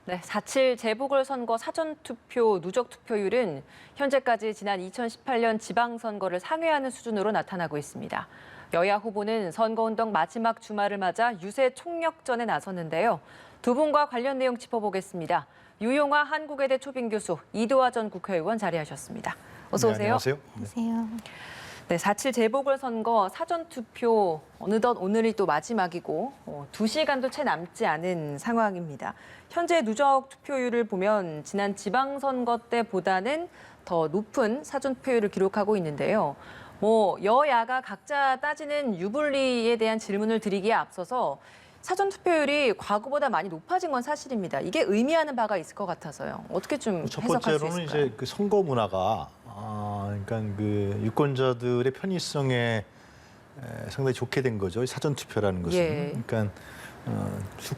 네, 4.7 재보궐선거 사전투표 누적 투표율은 현재까지 지난 2018년 지방선거를 상회하는 수준으로 나타나고 있습니다. 여야 후보는 선거운동 마지막 주말을 맞아 유세 총력전에 나섰는데요. 두 분과 관련 내용 짚어보겠습니다. 유용화 한국외대 초빙 교수, 이도화 전 국회의원 자리하셨습니다. 어서 오세요. 네, 안녕하세요. 안녕하세요. 네, 4.7 재보궐선거 사전투표 어느덧 오늘이 또 마지막이고 2시간도 채 남지 않은 상황입니다. 현재 누적 투표율을 보면 지난 지방선거 때보다는 더 높은 사전투표율을 기록하고 있는데요. 여야가 각자 따지는 유불리에 대한 질문을 드리기에 앞서서 사전투표율이 과거보다 많이 높아진 건 사실입니다. 이게 의미하는 바가 있을 것 같아서요. 어떻게 좀 첫 해석할 수 번째로는 있을까요? 이제 그 선거 문화가 그러니까 그 유권자들의 편의성에 상당히 좋게 된 거죠. 사전 투표라는 것은. 예. 그러니까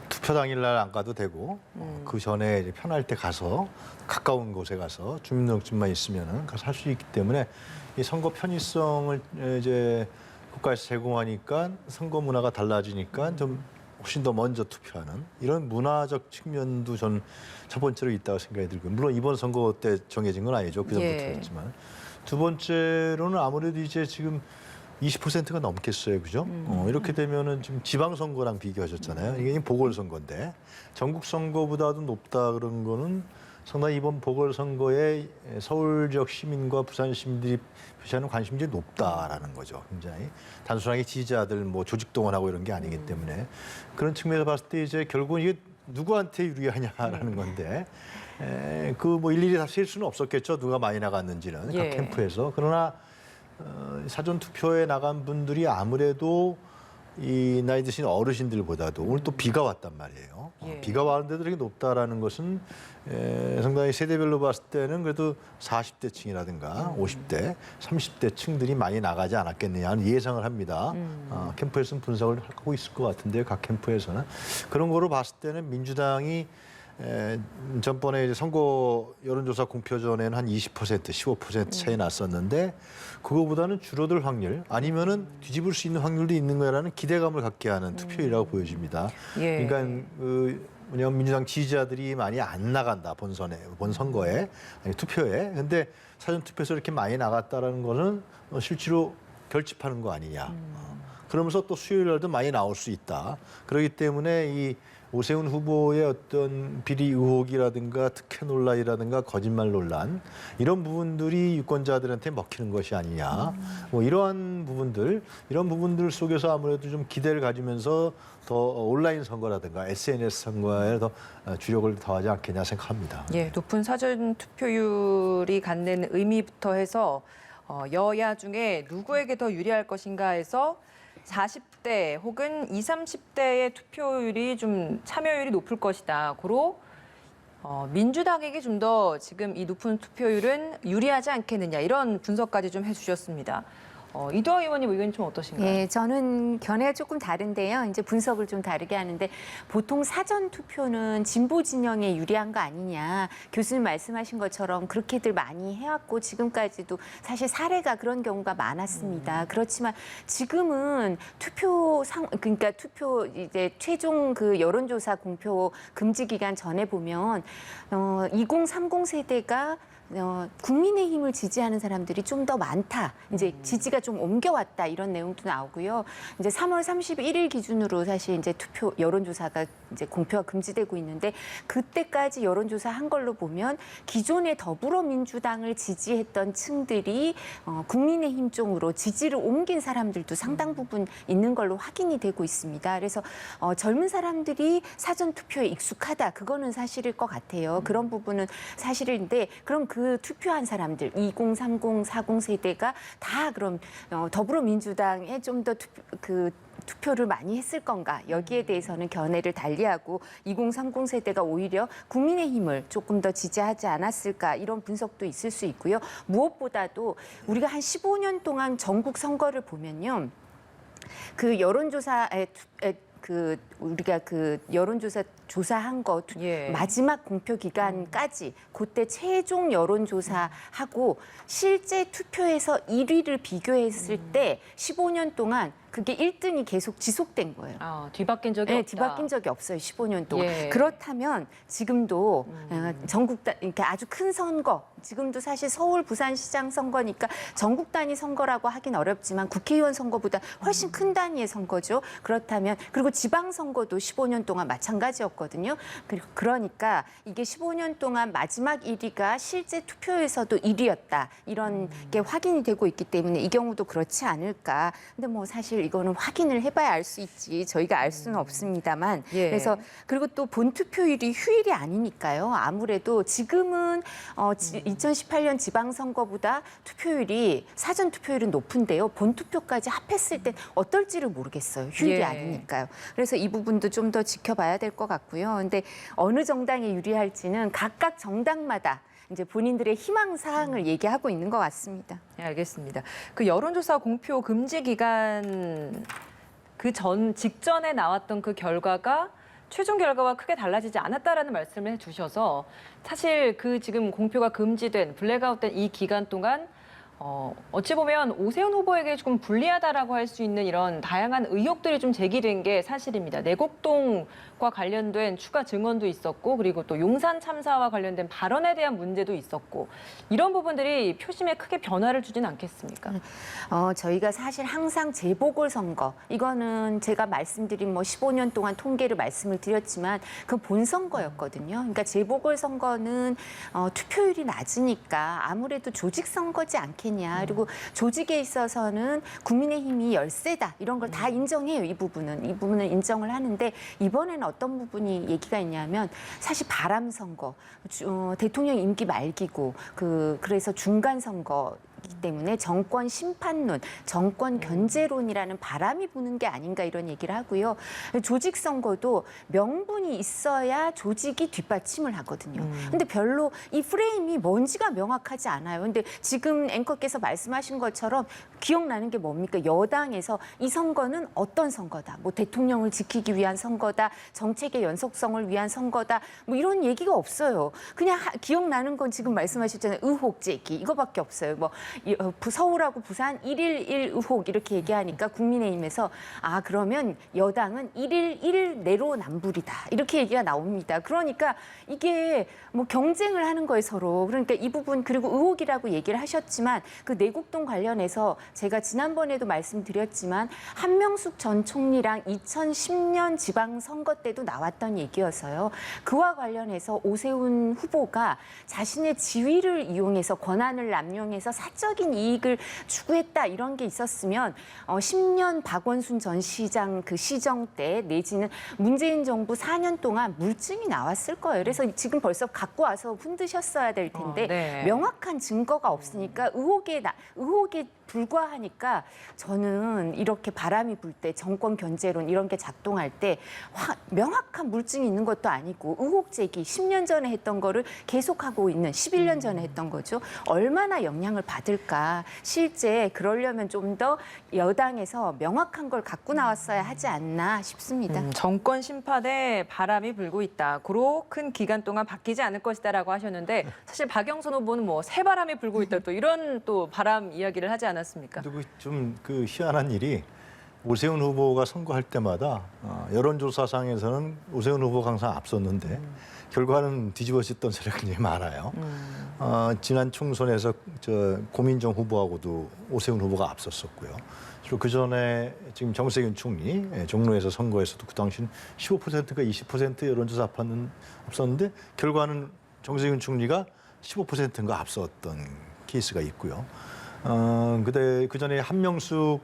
투표 당일날 안 가도 되고 그 전에 이제 편할 때 가서 가까운 곳에 가서 주민등록증만 있으면은 가서 할 수 있기 때문에 이 선거 편의성을 이제 국가에서 제공하니까 선거 문화가 달라지니까 좀 훨씬 더 먼저 투표하는 이런 문화적 측면도 전 첫 번째로 있다고 생각이 들고요. 물론 이번 선거 때 정해진 건 아니죠. 그 전부터였지만. 두 번째로는 아무래도 이제 지금 20%가 넘겠어요. 그죠? 이렇게 되면은 지금 지방선거랑 비교하셨잖아요. 이게 보궐선거인데 전국 선거보다도 높다 그런 거는 상당히 이번 보궐선거에 서울적 시민과 부산 시민들이 표시하는 관심이 높다라는 거죠. 굉장히 단순하게 지지자들 조직 동원하고 이런 게 아니기 때문에 그런 측면에서 봤을 때 이제 결국은 이게 누구한테 유리하냐라는 건데 일일이 다 셀 수는 없었겠죠. 누가 많이 나갔는지는 예. 각 캠프에서. 그러나 사전 투표에 나간 분들이 아무래도 이 나이 드신 어르신들보다도 오늘 또 비가 왔단 말이에요. 예. 비가 왔는데도 이렇게 높다라는 것은 상당히 세대별로 봤을 때는 그래도 40대층이라든가 50대, 30대 층들이 많이 나가지 않았겠느냐 하는 예상을 합니다. 캠프에서는 분석을 하고 있을 것 같은데요. 각 캠프에서는. 그런 거로 봤을 때는 민주당이 전번에 이제 선거 여론조사 공표 전에는 한 20%, 15% 차이 났었는데 그거보다는 줄어들 확률 아니면은 뒤집을 수 있는 확률도 있는 거라는 기대감을 갖게 하는 투표율이라고 보여집니다. 예. 그러니까 뭐냐면 민주당 지지자들이 많이 안 나간다 본 선거에 아니 투표에. 근데 사전 투표에서 이렇게 많이 나갔다라는 거는 실제로 결집하는 거 아니냐. 그러면서 또 수요일 날도 많이 나올 수 있다. 그렇기 때문에 이 오세훈 후보의 어떤 비리 의혹이라든가 특혜 논란이라든가 거짓말 논란 이런 부분들이 유권자들한테 먹히는 것이 아니냐. 이런 부분들 속에서 아무래도 좀 기대를 가지면서 더 온라인 선거라든가 SNS 선거에 더 주력을 더하지 않겠냐 생각합니다. 예, 높은 사전 투표율이 갖는 의미부터 해서 여야 중에 누구에게 더 유리할 것인가 해서 40대 혹은 20, 30대의 투표율이 좀 참여율이 높을 것이다. 고로 민주당에게 좀 더 지금 이 높은 투표율은 유리하지 않겠느냐 이런 분석까지 좀 해주셨습니다. 이도화 의원님 의견이 좀 어떠신가요? 예, 저는 견해가 조금 다른데요. 이제 분석을 좀 다르게 하는데 보통 사전 투표는 진보 진영에 유리한 거 아니냐. 교수님 말씀하신 것처럼 그렇게들 많이 해왔고 지금까지도 사실 사례가 그런 경우가 많았습니다. 그렇지만 지금은 투표 이제 최종 그 여론조사 공표 금지 기간 전에 보면 2030 세대가 국민의힘을 지지하는 사람들이 좀 더 많다. 이제 지지가 좀 옮겨왔다. 이런 내용도 나오고요. 이제 3월 31일 기준으로 사실 이제 투표 여론조사가 이제 공표가 금지되고 있는데 그때까지 여론조사 한 걸로 보면 기존의 더불어민주당을 지지했던 층들이 국민의힘 쪽으로 지지를 옮긴 사람들도 상당 부분 있는 걸로 확인이 되고 있습니다. 그래서 젊은 사람들이 사전 투표에 익숙하다. 그거는 사실일 것 같아요. 그런 부분은 사실인데 그럼 그 투표한 사람들 20, 30, 40 세대가 다 그럼 더불어민주당에 좀 더 투표를 많이 했을 건가 여기에 대해서는 견해를 달리하고 2030 세대가 오히려 국민의힘을 조금 더 지지하지 않았을까 이런 분석도 있을 수 있고요. 무엇보다도 우리가 한 15년 동안 전국 선거를 보면요. 그 여론조사에 우리가 그 여론조사 조사한 거 예. 마지막 공표 기간까지 그때 최종 여론조사하고 실제 투표에서 1위를 비교했을 때 15년 동안 그게 1등이 계속 지속된 거예요. 뒤바뀐 적이 네, 없다. 뒤바뀐 적이 없어요. 15년 동안. 예. 그렇다면 지금도 전국 이렇게 아주 큰 선거, 지금도 사실 서울, 부산시장 선거니까 전국 단위 선거라고 하긴 어렵지만 국회의원 선거보다 훨씬 큰 단위의 선거죠. 그렇다면 그리고 지방 선거도 15년 동안 마찬가지였거든요. 그러니까 이게 15년 동안 마지막 1위가 실제 투표에서도 1위였다. 이런 게 확인이 되고 있기 때문에 이 경우도 그렇지 않을까. 근데 뭐 사실 이거는 확인을 해봐야 알 수 있지. 저희가 알 수는 없습니다만. 예. 그래서 그리고 또 본 투표율이 휴일이 아니니까요. 아무래도 지금은 2018년 지방선거보다 투표율이 사전 투표율은 높은데요. 본 투표까지 합했을 땐 어떨지를 모르겠어요. 휴일이 예. 아니니까요. 그래서 이 부분도 좀 더 지켜봐야 될 것 같고요. 근데 어느 정당에 유리할지는 각각 정당마다 이제 본인들의 희망 사항을 얘기하고 있는 것 같습니다. 네, 알겠습니다. 그 여론조사 공표 금지 기간 직전에 나왔던 그 결과가 최종 결과와 크게 달라지지 않았다라는 말씀을 해주셔서 사실 그 지금 공표가 금지된 블랙아웃된 이 기간 동안 어찌 보면 오세훈 후보에게 조금 불리하다라고 할 수 있는 이런 다양한 의혹들이 좀 제기된 게 사실입니다. 내곡동과 관련된 추가 증언도 있었고 그리고 또 용산 참사와 관련된 발언에 대한 문제도 있었고 이런 부분들이 표심에 크게 변화를 주진 않겠습니까? 저희가 사실 항상 재보궐선거 이거는 제가 말씀드린 15년 동안 통계를 말씀을 드렸지만 그 본선거였거든요. 그러니까 재보궐선거는 투표율이 낮으니까 아무래도 조직선거지 않겠냐. 그리고 조직에 있어서는 국민의힘이 열세다 이런 걸 다 인정해요. 이 부분은 인정을 하는데 이번에는 어떤 부분이 얘기가 있냐면 사실 바람 선거, 대통령 임기 말기고 그래서 중간 선거. 이기 때문에 정권 심판론, 정권 견제론이라는 바람이 부는 게 아닌가 이런 얘기를 하고요. 조직 선거도 명분이 있어야 조직이 뒷받침을 하거든요. 근데 별로 이 프레임이 뭔지가 명확하지 않아요. 근데 지금 앵커께서 말씀하신 것처럼 기억나는 게 뭡니까? 여당에서 이 선거는 어떤 선거다. 뭐 대통령을 지키기 위한 선거다. 정책의 연속성을 위한 선거다. 뭐 이런 얘기가 없어요. 그냥 기억나는 건 지금 말씀하셨잖아요. 의혹 제기 이거밖에 없어요. 뭐 서울하고 부산 1일 1 의혹 이렇게 얘기하니까 국민의힘에서 그러면 여당은 1일 1 내로남불이다 이렇게 얘기가 나옵니다. 그러니까 이게 뭐 경쟁을 하는 거예요 서로. 그러니까 이 부분 그리고 의혹이라고 얘기를 하셨지만 그 내곡동 관련해서 제가 지난번에도 말씀드렸지만 한명숙 전 총리랑 2010년 지방선거 때도 나왔던 얘기여서요. 그와 관련해서 오세훈 후보가 자신의 지위를 이용해서 권한을 남용해서 사적인 이익을 추구했다 이런 게 있었으면 10년 박원순 전 시장 그 시정 때 내지는 문재인 정부 4년 동안 물증이 나왔을 거예요. 그래서 지금 벌써 갖고 와서 흔드셨어야 될 텐데 네. 명확한 증거가 없으니까 의혹에 불과하니까 저는 이렇게 바람이 불 때 정권 견제론 이런 게 작동할 때 명확한 물증이 있는 것도 아니고 의혹 제기 10년 전에 했던 거를 계속하고 있는 11년 전에 했던 거죠. 얼마나 영향을 받을까. 실제 그러려면 좀 더 여당에서 명확한 걸 갖고 나왔어야 하지 않나 싶습니다. 정권 심판에 바람이 불고 있다. 고로 큰 기간 동안 바뀌지 않을 것이다라고 하셨는데 사실 박영선 후보는 뭐 새바람이 불고 있다 또 이런 또 바람 이야기를 하지 않았습니까? 그리고 좀 그 희한한 일이 오세훈 후보가 선거할 때마다 여론조사상에서는 오세훈 후보가 항상 앞섰는데 결과는 뒤집어졌던 사례가 굉장히 많아요. 지난 총선에서 고민정 후보하고도 오세훈 후보가 앞섰었고요. 그리고 그 전에 지금 정세균 총리 종로에서 선거에서도 그 당시는 15%가 20% 여론조사 앞섰는데 결과는 정세균 총리가 15%인가 앞섰던 케이스가 있고요. 그때 그 전에 한명숙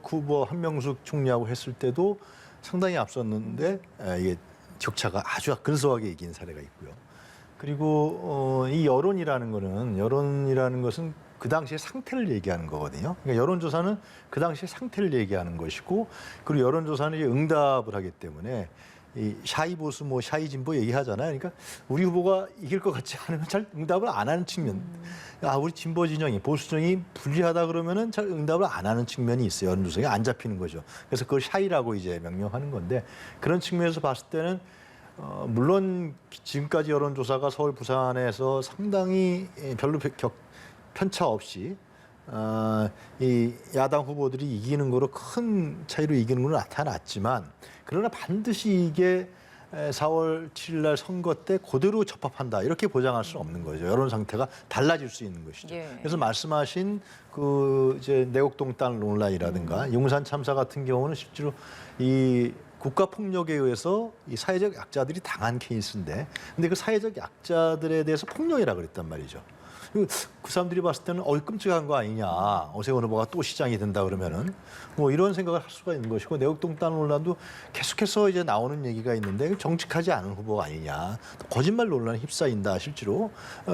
총리하고 했을 때도 상당히 앞섰는데 이게 격차가 아주 근소하게 이긴 사례가 있고요. 그리고 이 여론이라는 것은 그 당시의 상태를 얘기하는 거거든요. 그러니까 여론조사는 그 당시의 상태를 얘기하는 것이고, 그리고 여론조사는 이제 응답을 하기 때문에 이 샤이 보수, 샤이 진보 얘기하잖아요. 그러니까 우리 후보가 이길 것 같지 않으면 잘 응답을 안 하는 측면. 우리 진보 진영이 보수 진영이 불리하다 그러면은 잘 응답을 안 하는 측면이 있어요. 여론조사가 안 잡히는 거죠. 그래서 그걸 샤이라고 이제 명명하는 건데, 그런 측면에서 봤을 때는 물론 지금까지 여론조사가 서울, 부산에서 상당히 별로 편차 없이 이 야당 후보들이 이기는 거로 큰 차이로 이기는 건 나타났지만 그러나 반드시 이게 4월 7일 날 선거 때 그대로 접합한다 이렇게 보장할 수는 없는 거죠. 여론 상태가 달라질 수 있는 것이죠. 예. 그래서 말씀하신 그 이제 내곡동 땅 논란이라든가 용산 참사 같은 경우는 실제로 이 국가 폭력에 의해서 이 사회적 약자들이 당한 케이스인데, 근데 그 사회적 약자들에 대해서 폭력이라 그랬단 말이죠. 그 사람들이 봤을 때는 끔찍한 거 아니냐. 오세훈 후보가 또 시장이 된다 그러면은 뭐 이런 생각을 할 수가 있는 것이고, 내곡동 땅 논란도 계속해서 이제 나오는 얘기가 있는데 정직하지 않은 후보가 아니냐. 거짓말 논란에 휩싸인다 실제로.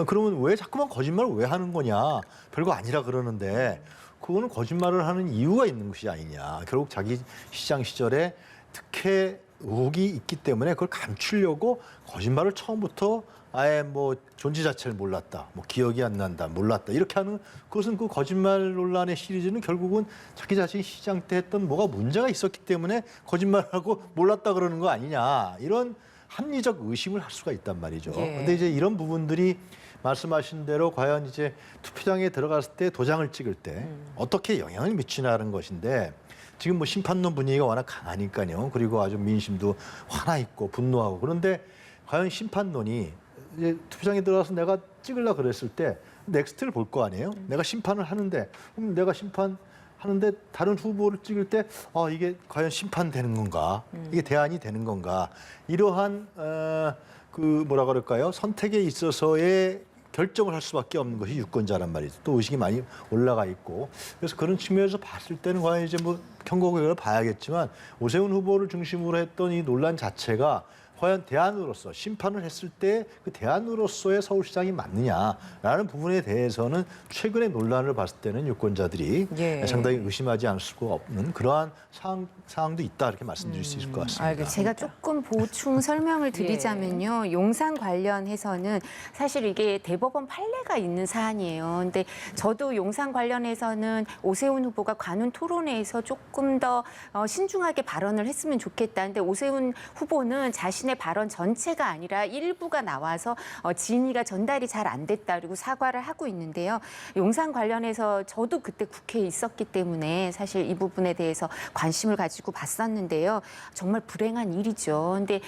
그러면 왜 자꾸만 거짓말을 왜 하는 거냐. 별거 아니라 그러는데 그거는 거짓말을 하는 이유가 있는 것이 아니냐. 결국 자기 시장 시절에 특혜 의혹이 있기 때문에 그걸 감추려고 거짓말을 처음부터 아예 뭐 존재 자체를 몰랐다, 뭐 기억이 안 난다, 몰랐다 이렇게 하는, 그것은 그 거짓말 논란의 시리즈는 결국은 자기 자신이 시장 때 했던 뭐가 문제가 있었기 때문에 거짓말하고 몰랐다 그러는 거 아니냐, 이런 합리적 의심을 할 수가 있단 말이죠. 예. 근데 이제 이런 부분들이 말씀하신 대로 과연 이제 투표장에 들어갔을 때 도장을 찍을 때 어떻게 영향을 미치나는 것인데, 지금 뭐 심판론 분위기가 워낙 강하니까요. 그리고 아주 민심도 화나 있고 분노하고. 그런데 과연 심판론이 이제 투표장에 들어가서 내가 찍으려고 그랬을 때 넥스트를 볼 거 아니에요? 내가 심판을 하는데, 그럼 내가 심판하는데 다른 후보를 찍을 때 이게 과연 심판되는 건가? 이게 대안이 되는 건가? 이러한 그 뭐라 그럴까요? 선택에 있어서의 결정을 할 수밖에 없는 것이 유권자란 말이죠. 또 의식이 많이 올라가 있고. 그래서 그런 측면에서 봤을 때는 과연 이제 뭐 경고 결과를 봐야겠지만, 오세훈 후보를 중심으로 했던 이 논란 자체가 과연 대안으로서 심판을 했을 때 그 대안으로서의 서울시장이 맞느냐라는 부분에 대해서는 최근의 논란을 봤을 때는 유권자들이 예. 상당히 의심하지 않을 수가 없는 그러한 상황도 있다, 이렇게 말씀드릴 수 있을 것 같습니다. 알겠습니다. 제가 조금 보충 설명을 드리자면요. 용산 관련해서는 사실 이게 대법원 판례가 있는 사안이에요. 근데 저도 용산 관련해서는 오세훈 후보가 관훈 토론회에서 조금 더 신중하게 발언을 했으면 좋겠다. 근데 오세훈 후보는 자신의 발언 전체가 아니라 일부가 나와서 진위가 전달이 잘 안 됐다, 그리고 사과를 하고 있는데요. 용산 관련해서 저도 그때 국회에 있었기 때문에 사실 이 부분에 대해서 관심을 가지고 봤었는데요. 정말 불행한 일이죠. 근데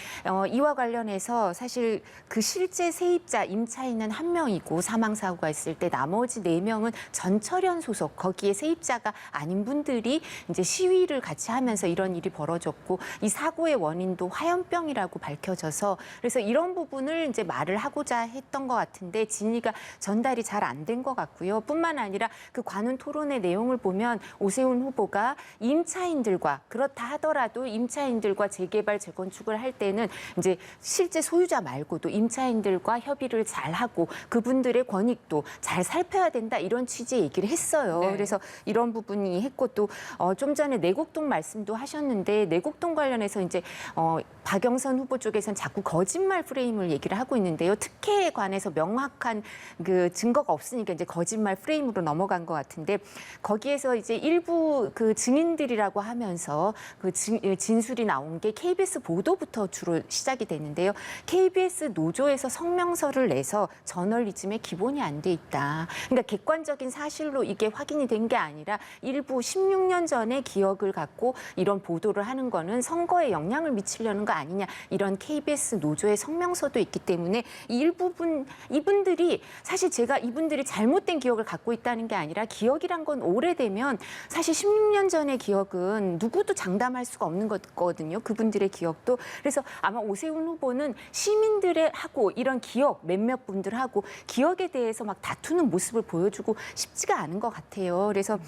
이와 관련해서 사실 그 실제 세입자 임차인은 한 명이고 사망 사고가 있을 때 나머지 4명은 전철현 소속, 거기에 세입자가 아닌 분들이 이제 시위를 같이 하면서 이런 일이 벌어졌고, 이 사고의 원인도 화염병이라고 밝혀져서, 그래서 이런 부분을 이제 말을 하고자 했던 것 같은데 진위가 전달이 잘 안 된 것 같고요. 뿐만 아니라 그 관훈 토론의 내용을 보면 오세훈 후보가 임차인들과, 그렇다 하더라도 임차인들과 재개발, 재건축을 할 때는 이제 실제 소유자 말고도 임차인들과 협의를 잘 하고 그분들의 권익도 잘 살펴야 된다, 이런 취지의 얘기를 했어요. 네. 그래서 이런 부분이 했고, 또 좀 전에 내곡동 말씀도 하셨는데, 내곡동 관련해서 이제 박영선 후보 쪽에서는 자꾸 거짓말 프레임을 얘기를 하고 있는데요. 특혜에 관해서 명확한 그 증거가 없으니까 이제 거짓말 프레임으로 넘어간 것 같은데, 거기에서 이제 일부 그 증인들이라고 하면서 그 진술이 나온 게 KBS 보도부터 주로 시작이 됐는데요. KBS 노조에서 성명서를 내서 저널리즘의 기본이 안 돼 있다. 그러니까 객관적인 사실로 이게 확인이 된 게 아니라 일부 16년 전의 기억을 갖고 이런 보도를 하는 거는 선거에 영향을 미치려는 거 아니냐, 이런 KBS 노조의 성명서도 있기 때문에 이분들이 사실 제가 이분들이 잘못된 기억을 갖고 있다는 게 아니라, 기억이란 건 오래되면 사실 16년 전의 기억은 누구도 장담할 수가 없는 거거든요. 그분들의 기억도. 그래서 아마 오세훈 후보는 시민들의 하고 이런 기억, 몇몇 분들하고 기억에 대해서 막 다투는 모습을 보여주고 싶지가 않은 것 같아요. 그래서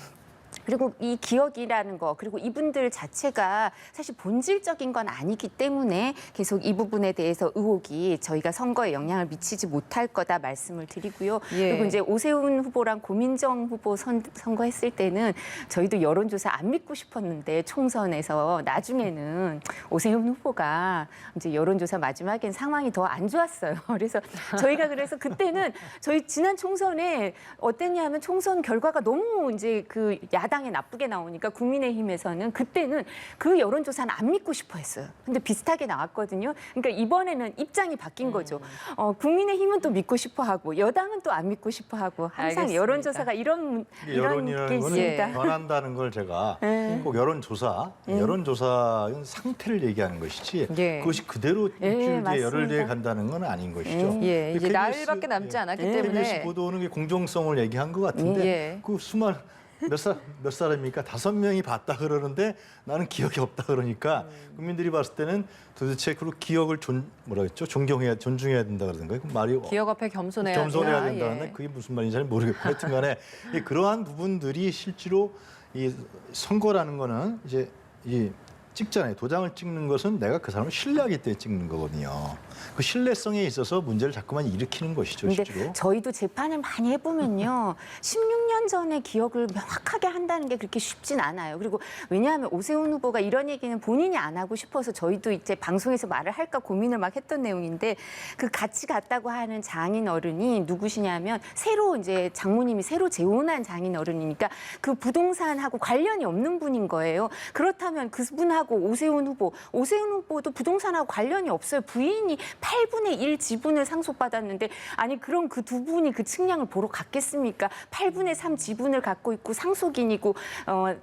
그리고 이 기억이라는 거, 그리고 이분들 자체가 사실 본질적인 건 아니기 때문에 계속 이 부분에 대해서 의혹이 저희가 선거에 영향을 미치지 못할 거다 말씀을 드리고요. 예. 그리고 이제 오세훈 후보랑 고민정 후보 선거했을 때는 저희도 여론조사 안 믿고 싶었는데, 총선에서 나중에는 오세훈 후보가 이제 여론조사 마지막엔 상황이 더 안 좋았어요. 그래서 저희가 그래서 그때는 저희 지난 총선에 어땠냐면, 총선 결과가 너무 이제 그 야당 야당에 나쁘게 나오니까 국민의힘에서는 그때는 그 여론조사는 안 믿고 싶어 했어요. 근데 비슷하게 나왔거든요. 그러니까 이번에는 입장이 바뀐 거죠. 국민의힘은 또 믿고 싶어 하고 여당은 또 안 믿고 싶어 하고 항상 알겠습니다. 여론조사가 이런 게 여론이라는 거는 있습니다. 변한다는 걸 제가 네. 꼭 여론조사는 상태를 얘기하는 것이지 예. 그것이 그대로 일주일 뒤에 맞습니다. 열흘 뒤에 간다는 건 아닌 것이죠. 예, 이제 KBS 나흘밖에 남지 않았기 예. 때문에 KBS 보도는 게 공정성을 얘기한 것 같은데 예. 그 수많은 몇 사람입니까? 5명이 봤다 그러는데 나는 기억이 없다 그러니까 국민들이 봤을 때는 도대체 그 기억을 존중해야 된다 그러던가요? 그 말이 기억 앞에 겸손해야 겸손해야 된다. 된다는데 예. 그게 무슨 말인지 잘 모르겠고 하여튼간에 그러한 부분들이 실제로 이 선거라는 거는 이제 이 찍잖아요. 도장을 찍는 것은 내가 그 사람을 신뢰하기 때문에 찍는 거거든요. 그 신뢰성에 있어서 문제를 자꾸만 일으키는 것이죠, 근데 실제로. 저희도 재판을 많이 해보면요. 16년 전의 기억을 명확하게 한다는 게 그렇게 쉽진 않아요. 그리고 왜냐하면 오세훈 후보가 이런 얘기는 본인이 안 하고 싶어서 저희도 이제 방송에서 말을 할까 고민을 막 했던 내용인데 그 같이 갔다고 하는 장인 어른이 누구시냐면 새로 이제 장모님이 새로 재혼한 장인 어른이니까 그 부동산하고 관련이 없는 분인 거예요. 그렇다면 그분하고 오세훈 후보도 부동산하고 관련이 없어요. 부인이 8분의 1 지분을 상속받았는데 아니 그럼 그 두 분이 그 측량을 보러 갔겠습니까? 8분의 3 지분을 갖고 있고 상속인이고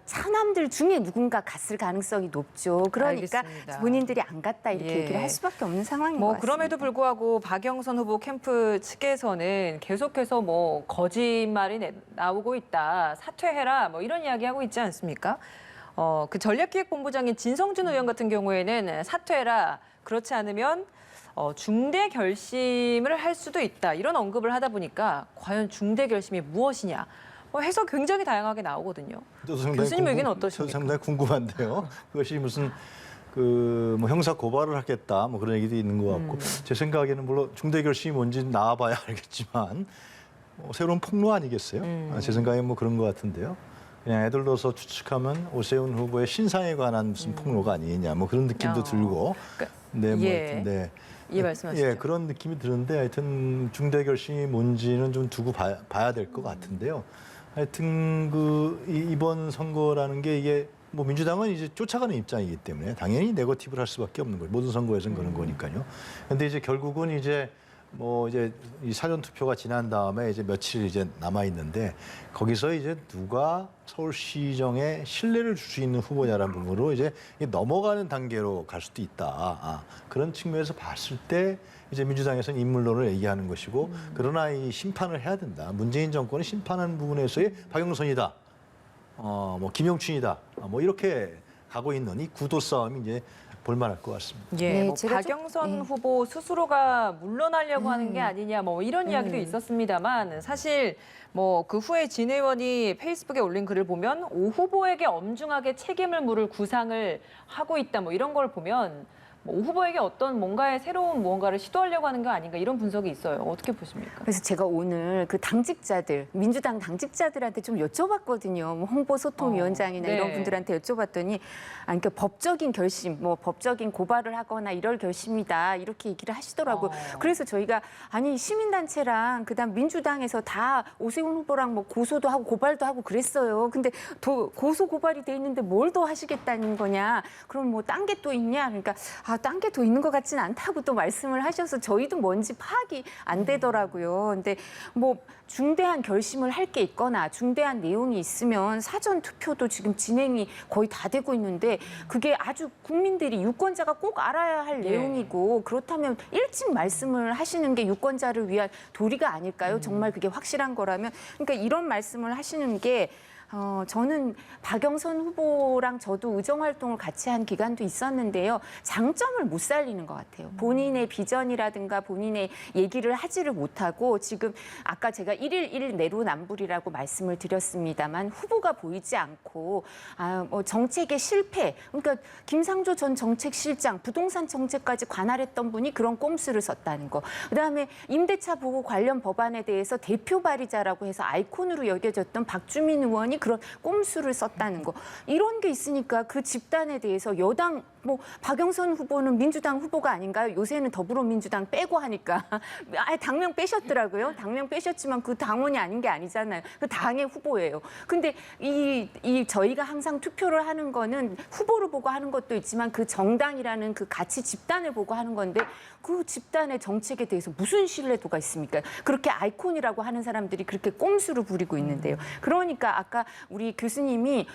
차남들 중에 누군가 갔을 가능성이 높죠. 그러니까 알겠습니다. 본인들이 안 갔다 이렇게 예. 얘기를 할 수밖에 없는 상황인 것 뭐 같습니다. 그럼에도 불구하고 박영선 후보 캠프 측에서는 계속해서 뭐 거짓말이 나오고 있다, 사퇴해라, 뭐 이런 이야기하고 있지 않습니까? 그 전략기획본부장인 진성준 의원 같은 경우에는 사퇴해라, 그렇지 않으면 중대 결심을 할 수도 있다, 이런 언급을 하다 보니까 과연 중대 결심이 무엇이냐, 해석 굉장히 다양하게 나오거든요. 교수님 의견은 어떠십니까? 상당히 궁금한데요. 그것이 무슨 뭐 형사 고발을 하겠다 뭐 그런 얘기도 있는 것 같고 제 생각에는 물론 중대 결심이 뭔지 나와봐야 알겠지만 새로운 폭로 아니겠어요? 제 생각에 뭐 그런 것 같은데요. 그냥 애들로서 추측하면 오세훈 후보의 신상에 관한 무슨 폭로가 아니냐 뭐 그런 느낌도 들고 네, 뭐 예. 하여튼 네. 이 말씀하시죠. 예, 그런 느낌이 드는데 하여튼 중대 결심이 뭔지는 좀 두고 봐야 될 것 같은데요. 하여튼 이번 선거라는 게 이게 뭐 민주당은 이제 쫓아가는 입장이기 때문에 당연히 네거티브를 할 수밖에 없는 거예요. 모든 선거에서는 그런 거니까요. 근데 이제 결국은 이제 뭐 이제 이 사전 투표가 지난 다음에 이제 며칠 이제 남아 있는데 거기서 이제 누가 서울시정에 신뢰를 줄 수 있는 후보냐라는 부분으로 이제 넘어가는 단계로 갈 수도 있다. 그런 측면에서 봤을 때 이제 민주당에서는 인물론을 얘기하는 것이고 그러나 이 심판을 해야 된다. 문재인 정권이 심판하는 부분에서의 박영선이다. 뭐 김영춘이다. 뭐 이렇게 가고 있는 이 구도 싸움이 이제 볼만할 것 같습니다. 예, 네, 뭐 제가 박영선 후보 스스로가 물러나려고 하는 게 아니냐, 뭐 이런 이야기도 있었습니다만 사실 뭐 그 후에 진 의원이 페이스북에 올린 글을 보면 오 후보에게 엄중하게 책임을 물을 구상을 하고 있다, 뭐 이런 걸 보면 오 후보에게 어떤 뭔가의 새로운 무언가를 시도하려고 하는 거 아닌가, 이런 분석이 있어요. 어떻게 보십니까? 그래서 제가 오늘 그 당직자들, 민주당 당직자들한테 좀 여쭤봤거든요. 뭐 홍보소통위원장이나 네. 이런 분들한테 여쭤봤더니, 그러니까 법적인 결심, 뭐 법적인 고발을 하거나 이럴 결심이다 이렇게 얘기를 하시더라고요. 그래서 저희가 아니 시민단체랑 그다음 민주당에서 다 오세훈 후보랑 뭐 고소도 하고 고발도 하고 그랬어요. 근데 고소 고발이 돼 있는데 뭘 더 하시겠다는 거냐? 그럼 뭐 딴 게 또 있냐? 그러니까 딴 게 더 있는 것 같진 않다고 또 말씀을 하셔서 저희도 뭔지 파악이 안 되더라고요. 근데 뭐 중대한 결심을 할 게 있거나 중대한 내용이 있으면 사전 투표도 지금 진행이 거의 다 되고 있는데 그게 아주 국민들이 유권자가 꼭 알아야 할 내용이고 그렇다면 일찍 말씀을 하시는 게 유권자를 위한 도리가 아닐까요? 정말 그게 확실한 거라면. 그러니까 이런 말씀을 하시는 게 저는 박영선 후보랑 저도 의정 활동을 같이 한 기간도 있었는데요. 장점을 못 살리는 것 같아요. 본인의 비전이라든가 본인의 얘기를 하지를 못하고 지금 아까 제가 1일 1 내로남불이라고 말씀을 드렸습니다만 후보가 보이지 않고 뭐 정책의 실패, 그러니까 김상조 전 정책실장 부동산 정책까지 관할했던 분이 그런 꼼수를 썼다는 거. 그다음에 임대차 보호 관련 법안에 대해서 대표 발의자라고 해서 아이콘으로 여겨졌던 박주민 의원이 그런 꼼수를 썼다는 거. 이런 게 있으니까 그 집단에 대해서 여당 뭐 박영선 후보는 민주당 후보가 아닌가요? 요새는 더불어민주당 빼고 하니까 아예 당명 빼셨더라고요. 당명 빼셨지만 그 당원이 아닌 게 아니잖아요. 그 당의 후보예요. 근데 이 저희가 항상 투표를 하는 거는 후보를 보고 하는 것도 있지만 그 정당이라는 그 가치 집단을 보고 하는 건데 그 집단의 정책에 대해서 무슨 신뢰도가 있습니까? 그렇게 아이콘이라고 하는 사람들이 그렇게 꼼수를 부리고 있는데요. 그러니까 아까 우리 교수님이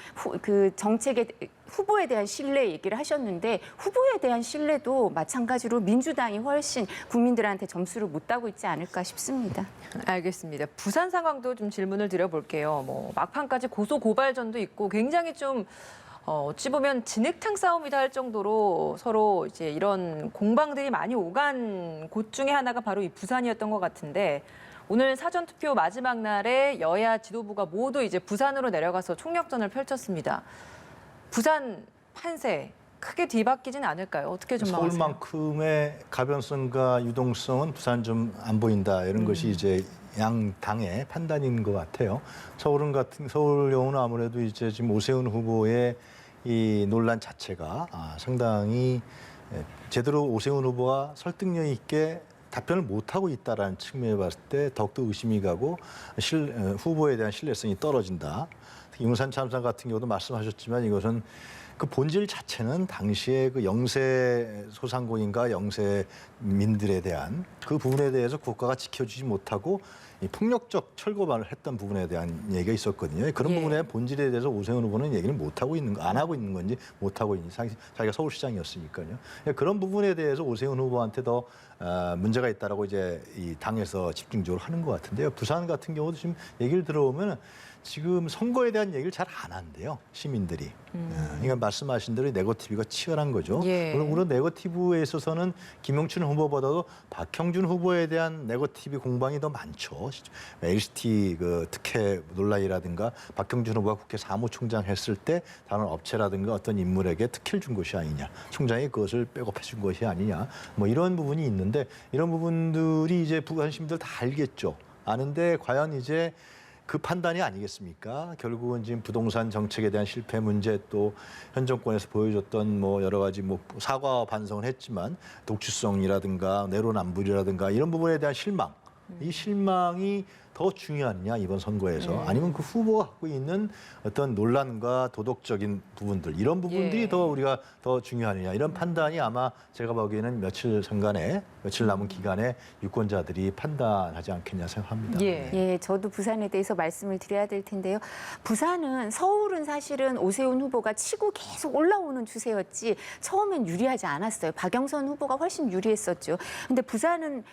그 정책의 후보에 대한 신뢰 얘기를 하셨는데 후보에 대한 신뢰도 마찬가지로 민주당이 훨씬 국민들한테 점수를 못 따고 있지 않을까 싶습니다. 알겠습니다. 부산 상황도 좀 질문을 드려볼게요. 뭐 막판까지 고소 고발전도 있고 굉장히 좀 어찌 보면 진흙탕 싸움이다 할 정도로 서로 이제 이런 공방들이 많이 오간 곳 중에 하나가 바로 이 부산이었던 것 같은데 오늘 사전투표 마지막 날에 여야 지도부가 모두 이제 부산으로 내려가서 총력전을 펼쳤습니다. 부산 판세 크게 뒤바뀌진 않을까요? 어떻게 전망하세요? 서울만큼의 가변성과 유동성은 부산 좀 안 보인다 이런 것이 이제 양 당의 판단인 것 같아요. 서울 경우는 아무래도 이제 지금 오세훈 후보의 이 논란 자체가 상당히 제대로 오세훈 후보가 설득력 있게 답변을 못하고 있다라는 측면에 봤을 때 더욱더 의심이 가고 후보에 대한 신뢰성이 떨어진다. 특히 용산 참사 같은 경우도 말씀하셨지만 이것은 그 본질 자체는 당시에 그 영세 소상공인과 영세민들에 대한 그 부분에 대해서 국가가 지켜주지 못하고 이 폭력적 철거반을 했던 부분에 대한 얘기가 있었거든요. 그런 부분의 본질에 대해서 오세훈 후보는 얘기를 안 하고 있는 건지 못 하고 있는지 자기가 서울시장이었으니까요. 그런 부분에 대해서 오세훈 후보한테 더 문제가 있다라고 이제 이 당에서 집중적으로 하는 것 같은데요. 부산 같은 경우도 지금 얘기를 들어보면 지금 선거에 대한 얘기를 잘 안 한대요, 시민들이. 그러니까 말씀하신 대로 네거티브가 치열한 거죠. 물론 네거티브에 있어서는 김용춘 후보보다도 박형준 후보에 대한 네거티브 공방이 더 많죠. LCT 그 특혜 논란이라든가 박형준 후보가 국회 사무총장 했을 때 다른 업체라든가 어떤 인물에게 특혜를 준 것이 아니냐, 총장이 그것을 백업해 준 것이 아니냐, 뭐 이런 부분이 있는데 이런 부분들이 이제 부산 시민들 다 알겠죠. 아는데 과연 이제 그 판단이 아니겠습니까? 결국은 지금 부동산 정책에 대한 실패 문제 또 현 정권에서 보여줬던 뭐 여러 가지 뭐 사과와 반성을 했지만 독주성이라든가 내로남불이라든가 이런 부분에 대한 실망, 이 실망이 더 중요하느냐 이번 선거에서 아니면 그 후보가 갖고 있는 어떤 논란과 도덕적인 부분들 이런 부분들이 더 우리가 더 중요하느냐 이런 판단이 아마 제가 보기에는 며칠 남은 기간에 유권자들이 판단하지 않겠냐 생각합니다. 예, 저도 부산에 대해서 말씀을 드려야 될 텐데요. 서울은 사실은 오세훈 후보가 치고 계속 올라오는 추세였지 처음엔 유리하지 않았어요. 박영선 후보가 훨씬 유리했었죠. 근데 부산은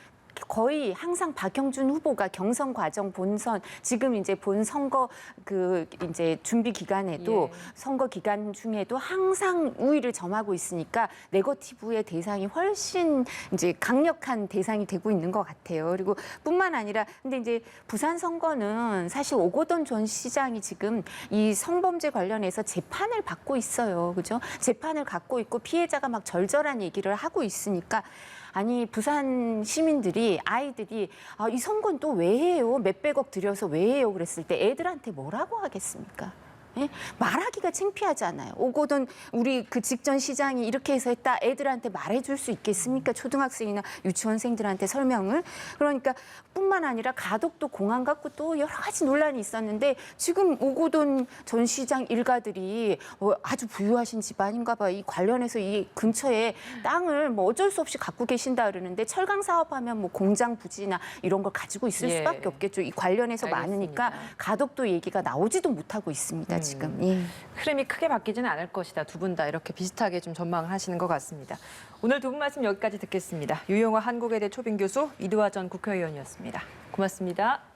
거의 항상 박형준 후보가 경선 과정 본선 지금 이제 본 선거 그 이제 준비 기간에도 선거 기간 중에도 항상 우위를 점하고 있으니까 네거티브의 대상이 훨씬 이제 강력한 대상이 되고 있는 것 같아요. 그리고 뿐만 아니라 근데 이제 부산 선거는 사실 오거돈 전 시장이 지금 이 성범죄 관련해서 재판을 받고 있어요. 그죠? 재판을 갖고 있고 피해자가 막 절절한 얘기를 하고 있으니까 아니 부산 시민들이 아이들이 이 선거는 또 왜 해요? 몇백억 들여서 왜 해요? 그랬을 때 애들한테 뭐라고 하겠습니까? 예? 말하기가 창피하잖아요. 오거돈 우리 그 직전 시장이 이렇게 해서 했다. 애들한테 말해줄 수 있겠습니까? 초등학생이나 유치원생들한테 설명을. 그러니까 뿐만 아니라 가덕도 공항 갖고 또 여러 가지 논란이 있었는데 지금 오거돈 전 시장 일가들이 아주 부유하신 집안인가 봐. 이 관련해서 이 근처에 땅을 뭐 어쩔 수 없이 갖고 계신다 그러는데 철강 사업하면 뭐 공장 부지나 이런 걸 가지고 있을 수밖에 없겠죠. 이 관련해서 많으니까 가덕도 얘기가 나오지도 못하고 있습니다. 지금. 흐름이 크게 바뀌지는 않을 것이다. 두 분 다 이렇게 비슷하게 좀 전망을 하시는 것 같습니다. 오늘 두 분 말씀 여기까지 듣겠습니다. 유용화 한국외대 초빙 교수, 이두화 전 국회의원이었습니다. 고맙습니다.